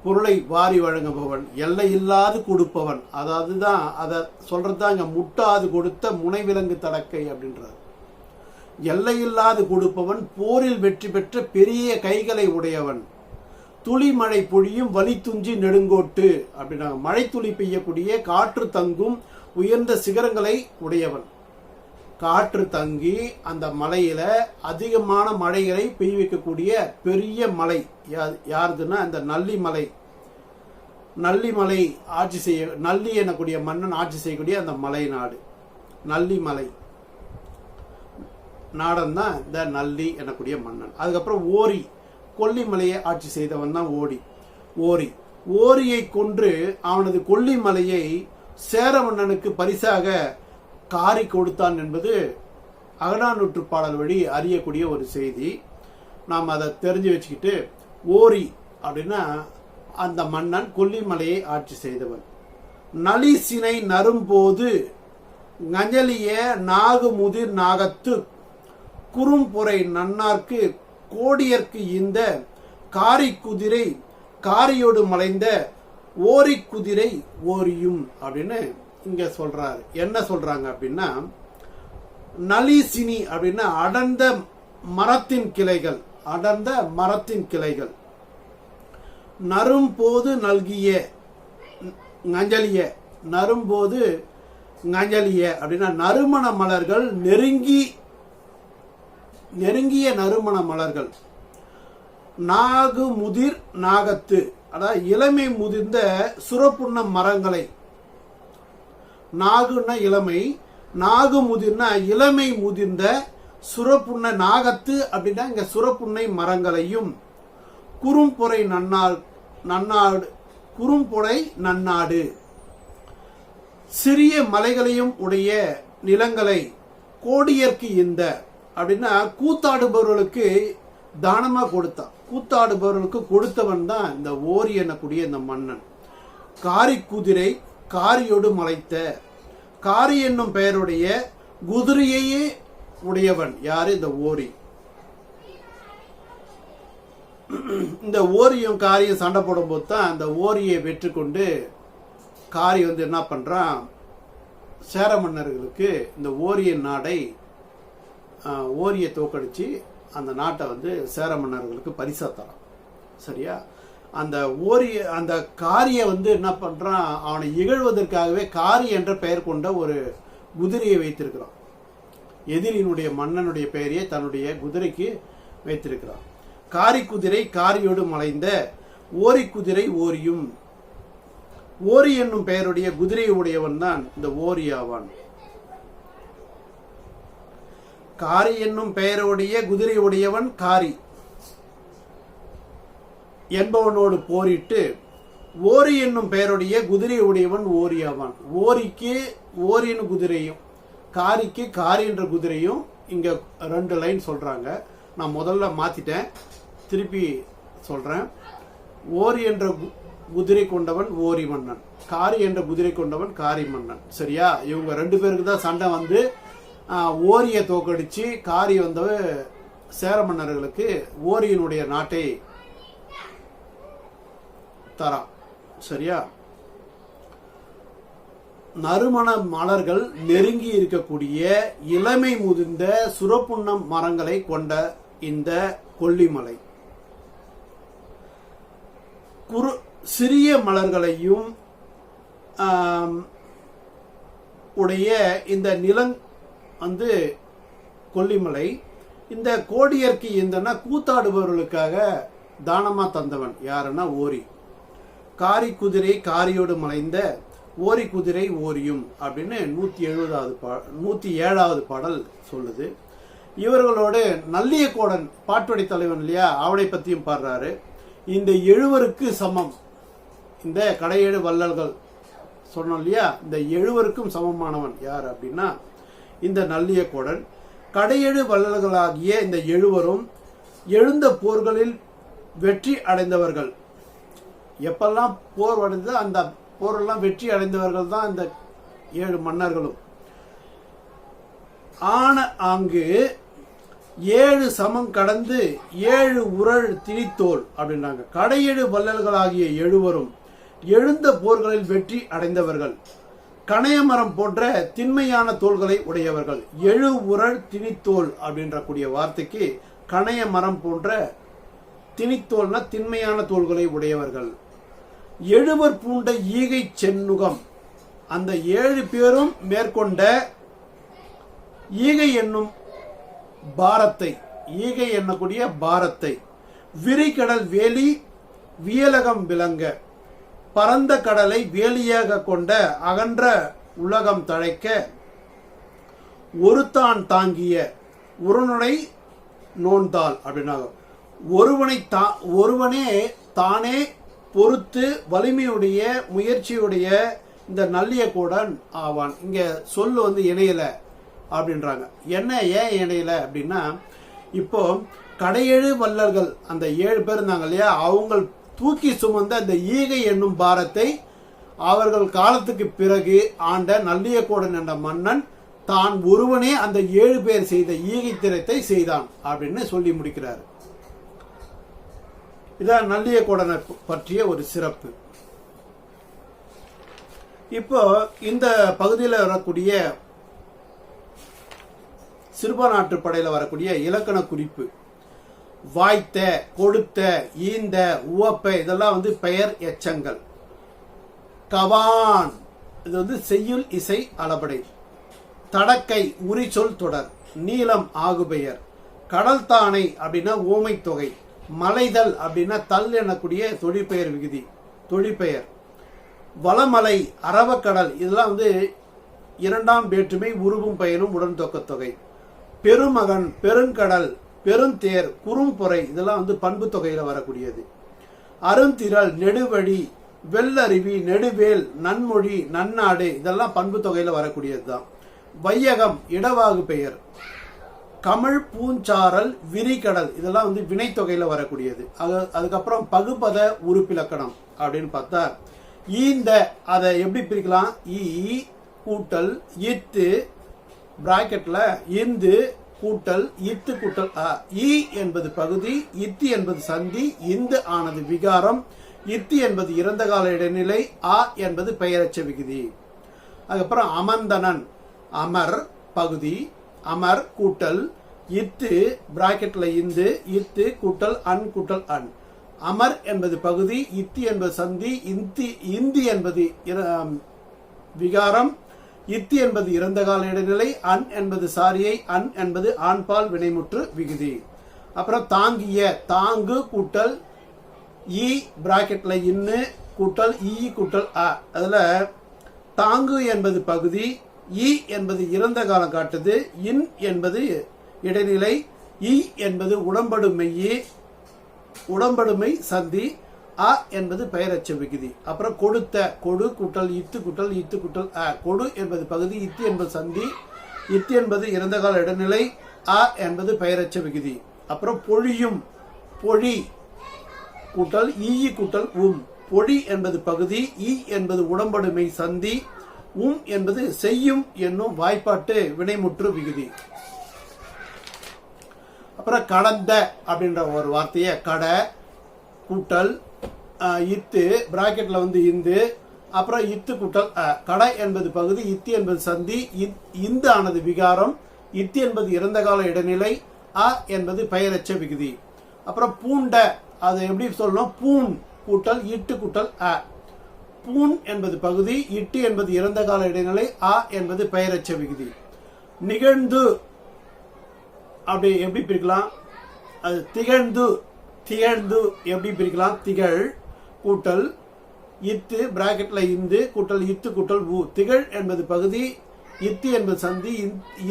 பொருளை வாரி வழங்குபவன், எல்லை இல்லாது கொடுப்பவன். அதாவது தான் அதை சொல்றதுதான் இங்க முட்டாது கொடுத்த முனைவிலங்கு தடக்கை அப்படின்றார். எல்லையில்லாது கொடுப்பவன், போரில் வெற்றி பெற்ற பெரிய கைகளை உடையவன். துளி மழை பொழியும் வலி துஞ்சி நெடுங்கோட்டு அப்படின்னா மழை துளி பெய்யக்கூடிய காற்று தங்கும் உயர்ந்த சிகரங்களை உடையவன். காற்று தங்கி அந்த மலையில அதிகமான மழைகளை பெய்ய வைக்கக்கூடிய பெரிய மலை யாருதுன்னா இந்த நல்லி மலை. நல்லி மலை ஆட்சி செய்ய, நல்லி எனக்கூடிய மன்னன் ஆட்சி செய்யக்கூடிய அந்த மலை நாடு நல்லி மலை நாடன் தான் இந்த நல்லி எனக்கூடிய மன்னன். அதுக்கப்புறம் ஓரி, கொல்லிமலையை ஆட்சி செய்தவன் தான் ஓரி. ஓரியை கொன்று அவனது கொல்லிமலையை சேர மன்னனுக்கு பரிசாக காரி கொடுத்தான் என்பது அகநானூற்று பாடல் வழி அறியக்கூடிய ஒரு செய்தி. நாம் அதை தெரிஞ்சு வச்சுக்கிட்டு, ஓரி அப்படின்னா அந்த மன்னன் கொல்லிமலையை ஆட்சி செய்தவன். நலிசினை நரும்போது நஞ்சலிய நாகுமுதிர் நாகத்து குறும்புரை நன்னார்க்கு கோடியர்க்கு இந்த காரி குதிரை காரியோடு மலைந்த ஓரி குதிரை ஓரியும் அப்படின்னு இங்க சொல்றாரு. என்ன சொல்றாங்க அப்படின்னா, நலிசினி அப்படின்னா அடர்ந்த மரத்தின் கிளைகள், அடர்ந்த மரத்தின் கிளைகள். நரும்போது நல்கிய நஞ்சலிய, நரும்போது நஞ்சலிய அப்படின்னா நறுமண மலர்கள், நெருங்கிய நறுமண மலர்கள். நாகு முதிர் நாகத்து, அதாவது இளமை முதிர்ந்த சுரப்புண்ண மரங்களை. நாகுன்னா இளமை, நாகு முதிர்னா இளமை முதிர்ந்த சுரப்புண்ண நாகத்து அப்படின்னா இங்க சுரப்புண்ணை மரங்களையும். குறும்பொறை நன்னாடு, குறும்பொறை நன்னாடு சிறிய மலைகளையும் உடைய நிலங்களை. கோடியர்க்கு இந்த அப்படின்னா கூத்தாடுபவர்களுக்கு தானமா கொடுத்தான். கூத்தாடுபவர்களுக்கு கொடுத்தவன் தான் இந்த ஓரி எனக்கூடிய இந்த மன்னன். காரி குதிரை காரியோடு மலைத்த, காரி என்னும் பெயருடைய குதிரையே உடையவன் யாரு? இந்த ஓரி. இந்த ஓரியும் காரியும் சண்டை போடும் போது தான் அந்த ஓரியை வெற்றி கொண்டு காரி என்ன பண்றான், சேர மன்னர்களுக்கு இந்த ஓரிய நாடை, ஓரியை தோக்கடிச்சு அந்த நாட்டை வந்து சேர மன்னர்களுக்கு பரிசா தரான். சரியா? அந்த அந்த காரியை வந்து என்ன பண்றான், அவனை இகழ்வதற்காகவே காரி என்ற பெயர் கொண்ட ஒரு குதிரையை வைத்திருக்கிறான். எதிரியினுடைய மன்னனுடைய பெயரையே தன்னுடைய குதிரைக்கு வைத்திருக்கிறான். காரி குதிரை காரியோடு மலைந்த ஓரி குதிரை ஓரியும். ஓரி என்னும் பெயருடைய குதிரை உடையவன் தான் இந்த ஓரி ஆவான். காரி என்னும் பெயருடைய குதிரை உடையவன் காரி என்பவனோடு போரிட்டு ஓரி என்னும் பெயருடைய குதிரை உடையவன் ஓரி ஆவான். ஓரிக்கு ஓரின் குதிரையும் காரிக்கு காரி என்ற குதிரையும் இங்க 2 லைன் சொல்றாங்க. நான் முதல்ல மாத்திட்டேன், திருப்பி சொல்றேன். ஓரி என்ற குதிரை கொண்டவன் ஓரி மன்னன், காரி என்ற குதிரை கொண்டவன் காரி மன்னன். சரியா? இவங்க 2 பேருக்கு தான் சண்டை வந்து ஓரியை தோக்கடிச்சு காரி வந்த சேர மன்னர்களுக்கு ஓரியினுடைய நாட்டை தரான். சரியா? நறுமண மலர்கள் நெருங்கி இருக்கக்கூடிய இளமை முதிர்ந்த சுரப்புன்னம் மரங்களை கொண்ட இந்த கொல்லிமலை சிறிய மலர்களையும் உடைய இந்த நிலம் வந்து கொல்லிமலை. இந்த கோடியர்க்கு இந்த கூத்தாடுபவர்களுக்காக தானமா தந்தவன் யாருன்னா ஓரி. காரி குதிரை காரியோடு மலைந்த ஓரி குதிரை ஓரியும் அப்படின்னு 107வது பாடல் சொல்லுது. இவர்களோடு நல்லியக்கோடன் பாட்டுடை தலைவன் இல்லையா, அவனை பத்தியும் பாடுறாரு. இந்த 7 சமம், இந்த கடையேழு வள்ளல்கள் சொன்னோம் இல்லையா, இந்த 7 சமமானவன் யார் அப்படின்னா இந்த நல்லியக்கோடன். கடையேழு வள்ளல்களாகிய இந்த 7 எழுந்த போர்களில் வெற்றி அடைந்தவர்கள். எப்பெல்லாம் போர் அடைந்தது அந்த போரெல்லாம் வெற்றி அடைந்தவர்கள் தான் இந்த 7 மன்னர்களும். ஆன அங்கு 7 சமம் கடந்து 7 உரள் திணித்தோல் அப்படின்றாங்க. கடையேழு வள்ளல்களாகிய 7 எழுந்த போர்களில் வெற்றி அடைந்தவர்கள், கணையமரம் போன்ற திண்மையான தோள்களை உடையவர்கள். 7 உரள் திணித்தோல் அப்படின்ற கூடிய வார்த்தைக்கு கணையமரம் போன்ற திணித்தோல்னா திண்மையான தோள்களை உடையவர்கள். 7 பூண்ட ஈகை சென்னுகம். அந்த 7 பேரும் மேற்கொண்ட ஈகை என்னும் பாரத்தை, ஈகை என்னக்கூடிய பாரத்தை, விரிகடல் வேலி வியலகம் விளங்க, பரந்த கடலை வேலியாக கொண்ட அகன்ற உலகம் தழைக்க, ஒருதான் தாங்கிய உருணுடை நோன்தாள் அப்படின்னாங்க. ஒருவனே தானே பொறுத்து வலிமையுடைய முயற்சியுடைய இந்த நல்லியக்கோடன் ஆவான். இங்க சொல்லு வந்து இணையல அப்படின்றாங்க. என்ன ஏன் இணையல அப்படின்னா, இப்போ கடையேழு வள்ளல்கள் அந்த 7 பேர் இருந்தாங்க இல்லையா, அவங்க தூக்கி சுமந்த அந்த ஈகை என்னும் பாரத்தை அவர்கள் காலத்துக்கு பிறகு ஆண்ட நல்லியக்கோடன் என்ற மன்னன் தான் ஒருவனே அந்த 7 பேர் செய்த ஈகை திறத்தை செய்தான் அப்படின்னு சொல்லி முடிக்கிறார். இதான் நல்லியக்கோடனை பற்றிய ஒரு சிறப்பு. இப்போ இந்த பகுதியில் வரக்கூடிய சிறுபான்ஆற்றுப்படையில் வரக்கூடிய இலக்கண குறிப்பு, வாய்த்த, கொடுத்த, ஈந்த, உவப்ப இதெல்லாம் வந்து பெயர் எச்சங்கள். கவான் இது வந்து செய்யுள் இசை அளபடை. தடக்கை உரிச்சொல் தொடர். நீளம் ஆகுபெயர். கடல் தானை அப்படின்னா ஓமை தொகை. மலைதல் அப்படின்னா தல் எனக்கூடிய தொழிற்பெயர் விகுதி, தொழிற்பெயர். வளமலை, அரவக்கடல் இதெல்லாம் வந்து 2ஆம் வேற்றுமை உருவும் பயனும் உடன் தொகை. பெருமகன், பெருங்கடல், பெருந்தேர், குறும்பொறை இதெல்லாம் வந்து பண்பு தொகையில வரக்கூடியது. அருந்திரள், நெடுவழி, வெள்ளருவி, நெடுவேல், நன்மொழி, நன்னாடு இதெல்லாம் பண்பு தொகையில வரக்கூடியது தான். வையகம் இடவாகு பெயர். கமிழ், பூஞ்சாரல், விரிகடல் இதெல்லாம் வந்து வினைத்தொகையில வரக்கூடியது. அதுக்கப்புறம் பகுபத உறுப்பிலக்கணம் அப்படின்னு பார்த்தா, ஈந்த அதை எப்படி பிரிக்கலாம், ஈ கூட்டல் இத்து பிராக்கெட்ல இந்து கூட்டல் இத்து கூட்டல் அ. ஈ என்பது பகுதி, இத்து என்பது சந்தி, இந்து ஆனது விகாரம், இத்து என்பது இறந்த கால இடைநிலை, ஆ என்பது பெயரச்ச விகுதி. அதுக்கப்புறம் அமர்ந்தனன், அமர் பகுதி, அமர் கூட்டல் இத்து பிராக்கெட்ல இந்து இத்து கூட்டல் அன் கூட்டல் அன். அமர் என்பது பகுதி, இத்தி என்பது சந்தி, இந்தி என்பது விகாரம், இத்தி என்பது இறந்த கால இடைநிலை, அன் என்பது சாரியை, அன் என்பது ஆண்பால் வினைமுற்று விகுதி. அப்புறம் தாங்கிய தாங்கு கூட்டல் இ பிராக்கெட்ல இன்னு கூட்டல் இ கூட்டல் அ. அதுல தாங்கு என்பது பகுதி, இ என்பது இறந்த காலம் காட்டுது, இன் என்பது இடைநிலை, இ என்பது உடம்படுமை சந்தி, அ என்பது பெயரச்ச விகுதி. அப்புறம் கொடுத்த கொடு கூட்டல் இத்து கூட்டல் அ. கொடு என்பது பகுதி, இத்து என்பது சந்தி, இத்து என்பது இறந்த கால இடைநிலை, அ என்பது பெயரச்ச விகுதி. அப்புறம் பொழியும் பொழி கூட்டல் ஈ கூட்டல் பொழி என்பது பகுதி, இ என்பது உடம்படுமை சந்தி, என்பது செய்யும் என்னும் வாய்ப்பாட்டு வினைமுற்று விகுதி. அப்புறம் கடந்த அப்படின்ற ஒரு வார்த்தையை கட கூட்டல் இத்து பிராக்கெட்ல இந்து, அப்புறம் இத்து கூட்டல் அ. கடை என்பது பகுதி, இத்து என்பது சந்தி, இந்து ஆனது விகாரம், இத்து என்பது இறந்த கால இடைநிலை, அ என்பது பெயரச்ச விகுதி. அப்புறம் பூண்ட, அதை எப்படி சொல்லணும், பூன் கூட்டல் இட்டு கூட்டல் அ. பூன் என்பது பகுதி, இட்டு என்பது இறந்த கால இடைநிலை, அ என்பது பெயரச்ச விகுதி. நிகழ்ந்து அப்படி எப்படி பிரிக்கலாம், அது திகழ்ந்து எப்படி பிரிக்கலாம், திகழ் கூட்டல் இத்து பிராக்கெட்ல இந்து கூட்டல் இத்து கூட்டல் உ. திகழ் என்பது பகுதி, இத்து என்பது சந்தி,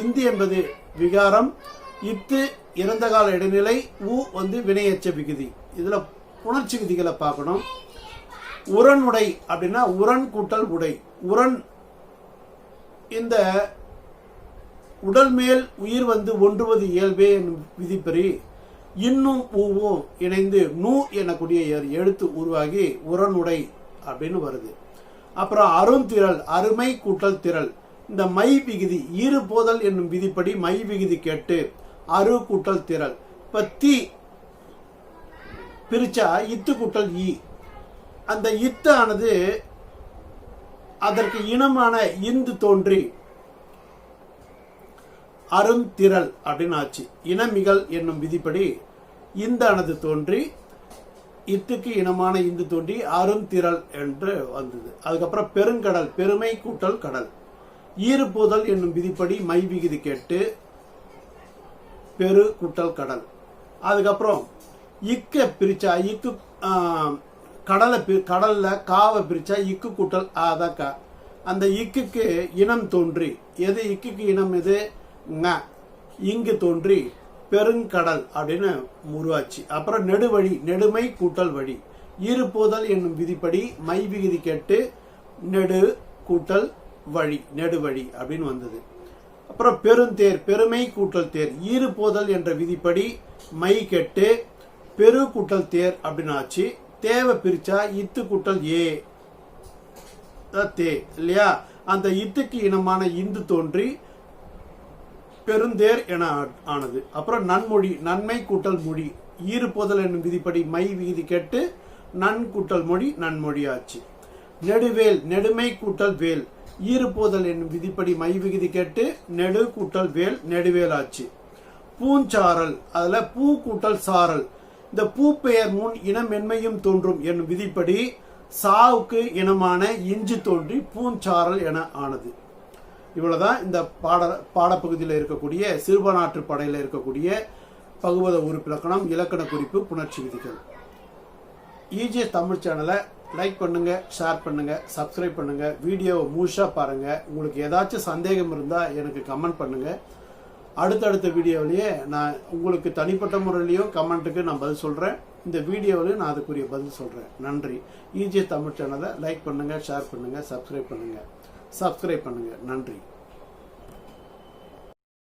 இந்து என்பது விகாரம், இத்து இறந்த கால இடைநிலை, உ வினையச்ச விகுதி. இதுல புணர்ச்சி விதிகளை பார்க்கணும். உரனுடை அப்படின்னா உரன் கூட்டல் உடை. உரன் இந்த உடல் மேல் உயிர் ஒன்றுவது இயல்பே என்னும் விதிப்படி இன்னும் ஊவும் இணைந்து நூ எனக்கூடிய எழுத்து உருவாகி உரனுடை அப்படின்னு வருது. அப்புறம் அருந்திரள் அருமை கூட்டல் திரள். இந்த மை விகுதி ஈறு போதல் என்னும் விதிப்படி மை விகுதி கேட்டு அரு கூட்டல் திரள். இப்ப தி பிரிச்சா இத்து கூட்டல் ஈ. அந்த இத்து ஆனது அதற்கு இனமான இந்து தோன்றி அருந்திரள் அப்படின்னு ஆச்சு. இனமிகள் என்னும் விதிப்படி இந்தானது தோன்றி இத்துக்கு இனமான இந்து தோன்றி அருந்திரள் என்று வந்தது. அதுக்கப்புறம் பெருங்கடல் பெருமை கூட்டல் கடல். ஈறுபோதல் என்னும் விதிப்படி மை விகுதி கேட்டு பெரு கூட்டல் கடல். அதுக்கப்புறம் இக்க பிரிச்சா இக்கு கடல்ல காவை பிரிச்சா இக்கு கூட்டல் ஆதான் கா. அந்த இக்குக்கு இனம் தோன்றி எது இக்குக்கு இனம் எது இங்கு தோன்றி பெருங்கடல் அப்படின்னு உருவாச்சு. அப்புறம் நெடுவழி நெடுமை கூட்டல் வழி. ஈறுபோதல் என்னும் விதிப்படி மை விகுதி கேட்டு நெடு கூட்டல் வழி நெடுவழி அப்படின்னு வந்தது. அப்புறம் பெருந்தேர் பெருமை கூட்டல் தேர். ஈறுபோதல் என்ற விதிப்படி மை கெட்டு பெரு கூட்டல் தேர் அப்படின்னு ஆச்சு. தேவை பிரிச்சா இத்து கூட்டல் ஏ தே இல்லையா. அந்த இத்துக்கு இனமான இந்து தோன்றி பெருந்தேர் என ஆனது. அப்புறம் நன்மொழி நன்மை கூட்டல் மொழி. ஈறுபோதல் என்னும் விதிப்படி மை விகுதி கேட்டு நன் கூட்டல் மொழி நன்மொழி ஆச்சு. நெடுவேல் நெடுமை கூட்டல் வேல். ஈறுபோதல் என்னும் விதிப்படி மை விகுதி கேட்டு நெடு கூட்டல் வேல் நெடுவேல் ஆச்சு. பூஞ்சாரல் அதுல பூ கூட்டல் சாரல். இந்த பூ பெயர் முன் இனம் மென்மையும் தோன்றும் என்னும் விதிப்படி சாவுக்கு இனமான இஞ்சு தோன்றி பூஞ்சாரல் என ஆனது. இவ்வளவுதான் இந்த பாடப்பகுதியில் இருக்கக்கூடிய சிறுபான்ற்று படையில் இருக்கக்கூடிய பகுவத உறுப்பிலக்கணம், இலக்கண குறிப்பு, புணர்ச்சி விதிகள். ஈஜிஎஸ் தமிழ் சேனலை லைக் பண்ணுங்க, ஷேர் பண்ணுங்க, சப்ஸ்கிரைப் பண்ணுங்க. வீடியோவை முழுசா பாருங்க. உங்களுக்கு ஏதாச்சும் சந்தேகம் இருந்தா எனக்கு கமெண்ட் பண்ணுங்க. அடுத்தடுத்த வீடியோவிலேயே நான் உங்களுக்கு தனிப்பட்ட முறையிலையும் கமெண்ட்டுக்கு நான் பதில் சொல்றேன். இந்த வீடியோவிலையும் நான் அதுக்குரிய பதில் சொல்றேன். நன்றி. ஈஜிஎஸ் தமிழ் சேனலை லைக் பண்ணுங்க, ஷேர் பண்ணுங்க, சப்ஸ்கிரைப் பண்ணுங்க. நன்றி.